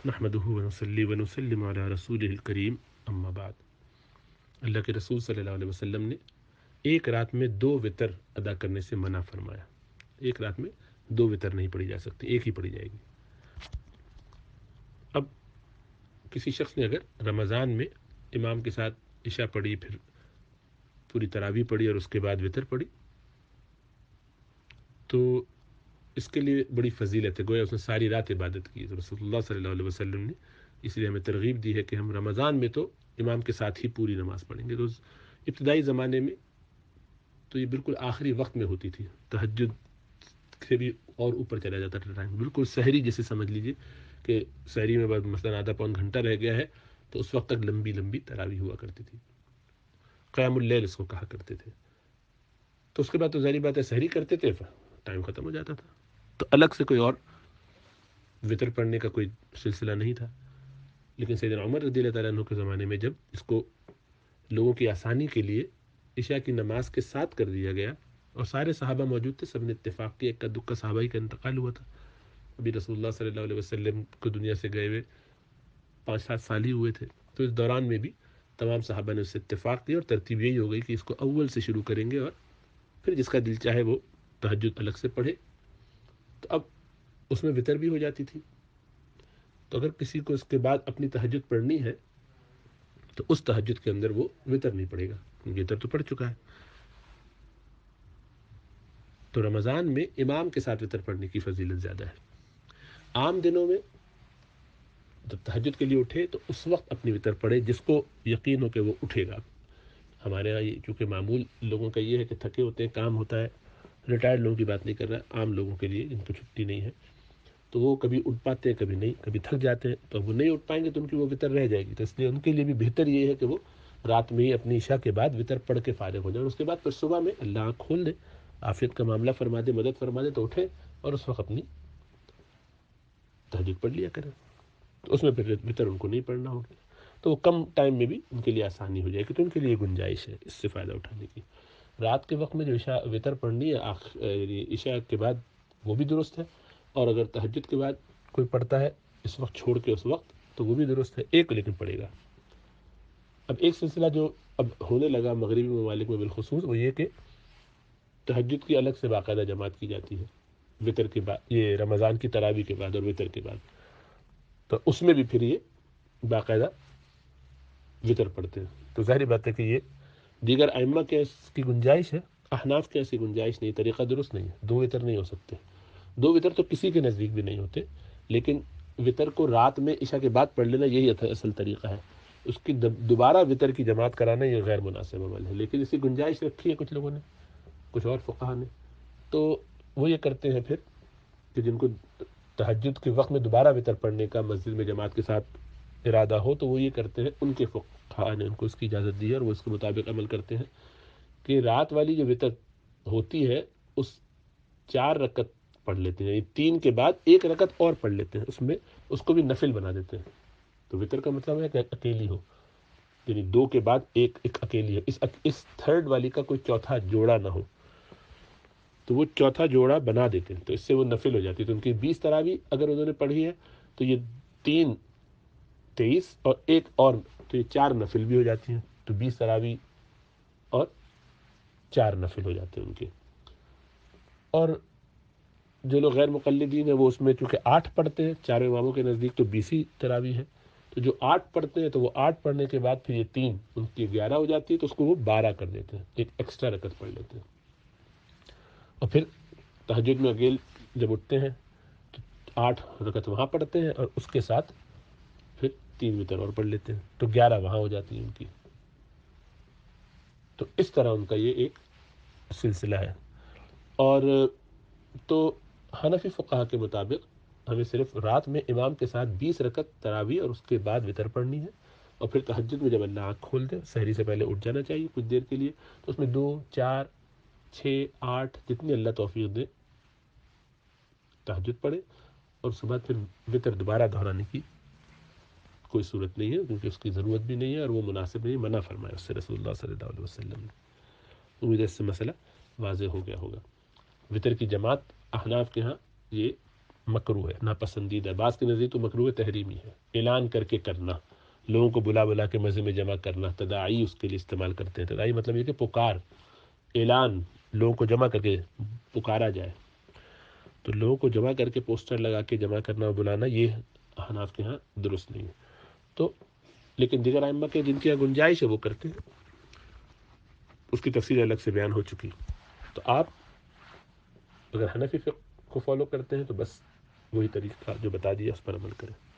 نحمدہ ونصلی ونسلم علی رسولہ الکریم اما بعد۔ اللہ کے رسول صلی اللہ علیہ وسلم نے ایک رات میں 2 وتر ادا کرنے سے منع فرمایا۔ ایک رات میں 2 وتر نہیں پڑھی جا سکتی، ایک ہی پڑھی جائے گی۔ اب کسی شخص نے اگر رمضان میں امام کے ساتھ عشاء پڑھی، پھر پوری تراویح پڑھی اور اس کے بعد وتر پڑھی، تو اس کے لیے بڑی فضیلت ہے، گویا اس نے ساری رات عبادت کی۔ تو رسول اللہ صلی اللہ علیہ وسلم نے اس لیے ہمیں ترغیب دی ہے کہ ہم رمضان میں تو امام کے ساتھ ہی پوری نماز پڑھیں گے۔ تو ابتدائی زمانے میں تو یہ بالکل آخری وقت میں ہوتی تھی، تہجد سے بھی اور اوپر چلا جاتا تھا ٹائم، بالکل سحری جیسے سمجھ لیجیے کہ سحری میں بعد مثلاً آدھا پون گھنٹہ رہ گیا ہے تو اس وقت تک لمبی لمبی تراویح ہوا کرتی تھی، قیام اللیل اس کو کہا کرتے تھے۔ تو اس کے بعد تو ظاہری بات ہے سحری کرتے تھے، ٹائم ختم ہو جاتا تھا، تو الگ سے کوئی اور وطر پڑھنے کا کوئی سلسلہ نہیں تھا۔ لیکن سیدنا عمر رضی اللہ تعالیٰ عنہ کے زمانے میں جب اس کو لوگوں کی آسانی کے لیے عشاء کی نماز کے ساتھ کر دیا گیا اور سارے صحابہ موجود تھے، سب نے اتفاق کیا، ایک دکا صحابہ ہی کا انتقال ہوا تھا، ابھی رسول اللہ صلی اللہ علیہ وسلم کو دنیا سے گئے ہوئے 5-7 سال ہی ہوئے تھے، تو اس دوران میں بھی تمام صحابہ نے اس سے اتفاق کیا اور ترتیب یہی ہو گئی کہ اس کو اول سے شروع کریں گے اور پھر جس کا دل چاہے وہ تہجد الگ سے پڑھے۔ تو اب اس میں وتر بھی ہو جاتی تھی، تو اگر کسی کو اس کے بعد اپنی تہجد پڑھنی ہے تو اس تہجد کے اندر وہ وتر نہیں پڑھے گا، وتر تو پڑھ چکا ہے۔ تو رمضان میں امام کے ساتھ وتر پڑھنے کی فضیلت زیادہ ہے۔ عام دنوں میں جب تہجد کے لیے اٹھے تو اس وقت اپنی وتر پڑھے جس کو یقین ہو کہ وہ اٹھے گا۔ ہمارے یہاں یہ چونکہ معمول لوگوں کا یہ ہے کہ تھکے ہوتے ہیں، کام ہوتا ہے، ریٹائرڈ لوگوں کی بات نہیں کر رہا، عام لوگوں کے لیے جن کو چھٹی نہیں ہے، تو وہ کبھی اٹھ پاتے ہیں کبھی نہیں، کبھی تھک جاتے ہیں، تو وہ نہیں اٹھ پائیں گے تو ان کی وہ وتر رہ جائے گی۔ تو اس لیے ان کے لیے بھی بہتر یہ ہے کہ وہ رات میں ہی اپنی عشاء کے بعد وتر پڑھ کے فارغ ہو جائیں، اور اس کے بعد پھر صبح میں اللہ آنکھ کھول دے، عافیت کا معاملہ فرما دے، مدد فرما دے، تو اٹھے اور اس وقت اپنی تہجد پڑھ لیا کریں۔ تو اس میں پھر وتر ان کو نہیں پڑھنا ہوگا، تو وہ کم ٹائم میں بھی ان کے لیے آسانی ہو جائے گی، تو ان کے لیے گنجائش ہے اس سے فائدہ اٹھانے کی۔ رات کے وقت میں جو عشاء وتر پڑھنی ہے یعنی عشاء کے بعد، وہ بھی درست ہے، اور اگر تہجد کے بعد کوئی پڑھتا ہے اس وقت چھوڑ کے اس وقت، تو وہ بھی درست ہے، ایک لیکن پڑھے گا۔ اب ایک سلسلہ جو اب ہونے لگا مغربی ممالک میں بالخصوص، وہ یہ کہ تہجد کی الگ سے باقاعدہ جماعت کی جاتی ہے وتر کے بعد، یہ رمضان کی تراویح کے بعد اور وتر کے بعد، تو اس میں بھی پھر یہ باقاعدہ وتر پڑھتے ہیں۔ تو ظاہری بات ہے کہ یہ دیگر ائمہ کے اس کی گنجائش ہے، احناف کے ایسی گنجائش نہیں، طریقہ درست نہیں ہے، 2 وتر نہیں ہو سکتے۔ 2 وتر تو کسی کے نزدیک بھی نہیں ہوتے، لیکن وتر کو رات میں عشاء کے بعد پڑھ لینا یہی اصل طریقہ ہے، اس کی دوبارہ وتر کی جماعت کرانا یہ غیر مناسب عمل ہے، لیکن اسی گنجائش رکھی ہے کچھ لوگوں نے، کچھ اور فقہا نے، تو وہ یہ کرتے ہیں پھر کہ جن کو تہجد کے وقت میں دوبارہ وتر پڑھنے کا مسجد میں جماعت کے ساتھ ارادہ ہو، تو وہ یہ کرتے ہیں، ان کے فقہا نے ان کو اس کی اجازت دی ہے اور وہ اس کے مطابق عمل کرتے ہیں کہ رات والی جو وتر ہوتی ہے اس 4 رکعت پڑھ لیتے ہیں، یعنی 3 کے بعد 1 رکعت اور پڑھ لیتے ہیں، اس میں اس کو بھی نفل بنا دیتے ہیں۔ تو وتر کا مطلب ہے کہ اکیلی ہو، یعنی 2 کے بعد ایک اکیلی ہے، اس تھرڈ والی کا کوئی چوتھا جوڑا نہ ہو، تو وہ چوتھا جوڑا بنا دیتے ہیں، تو اس سے وہ نفل ہو جاتی ہے۔ تو ان کی 20 تراویح اگر انہوں نے پڑھی ہے تو یہ 3 23 اور ایک اور، تو یہ 4 نفل بھی ہو جاتی ہیں، تو 20 تراویح اور 4 نفل ہو جاتے ہیں ان کے۔ اور جو لوگ غیر مقلدین ہیں وہ اس میں چونکہ 8 پڑھتے ہیں، چاروں اماموں کے نزدیک تو 20 ہی تراویح ہے، تو جو 8 پڑھتے ہیں تو وہ 8 پڑھنے کے بعد پھر یہ 3 ان کی 11 ہو جاتی ہے، تو اس کو وہ 12 کر دیتے ہیں، ایک ایکسٹرا رکعت پڑھ لیتے ہیں، اور پھر تہجد میں اگیل جب اٹھتے ہیں تو 8 رکعت وہاں پڑھتے ہیں اور اس کے ساتھ پھر 3 وتر اور پڑھ لیتے ہیں، تو 11 وہاں ہو جاتی ہیں ان کی۔ تو اس طرح ان کا یہ ایک سلسلہ ہے۔ اور تو حنفی فقہا کے مطابق ہمیں صرف رات میں امام کے ساتھ 20 رکعت تراویح اور اس کے بعد وتر پڑھنی ہے، اور پھر تہجد میں جب اللہ آنکھ کھول دے سحری سے پہلے اٹھ جانا چاہیے کچھ دیر کے لیے، تو اس میں 2 4 6 8 جتنی اللہ توفیق دے تہجد پڑھے، اور اس کے بعد پھر وتر دوبارہ دہرانے کی کوئی صورت نہیں ہے، کیونکہ اس کی ضرورت بھی نہیں ہے اور وہ مناسب نہیں، منع فرمایا اس سے رسول اللہ صلی اللہ علیہ وسلم نے۔ امید ہے اس سے مسئلہ واضح ہو گیا ہوگا۔ وتر کی جماعت احناف کے ہاں یہ مکروہ ہے، ناپسندیدہ ہے، بعض کے نزدیک تو مکروہ تحریمی ہے۔ اعلان کر کے کرنا، لوگوں کو بلا بلا کے مزے میں جمع کرنا، تداعی اس کے لیے استعمال کرتے ہیں۔ تداعی مطلب یہ کہ پکار، اعلان، لوگوں کو جمع کر کے پکارا جائے، تو لوگوں کو جمع کر کے پوسٹر لگا کے جمع کرنا اور بلانا، یہ احناف کے ہاں درست نہیں ہے۔ تو لیکن دیگر ائمہ کے جن کی گنجائش ہے وہ کرتے ہیں، اس کی تفصیل الگ سے بیان ہو چکی۔ تو آپ اگر حنفی فقہ کو فالو کرتے ہیں تو بس وہی طریقہ جو بتا دیا اس پر عمل کریں۔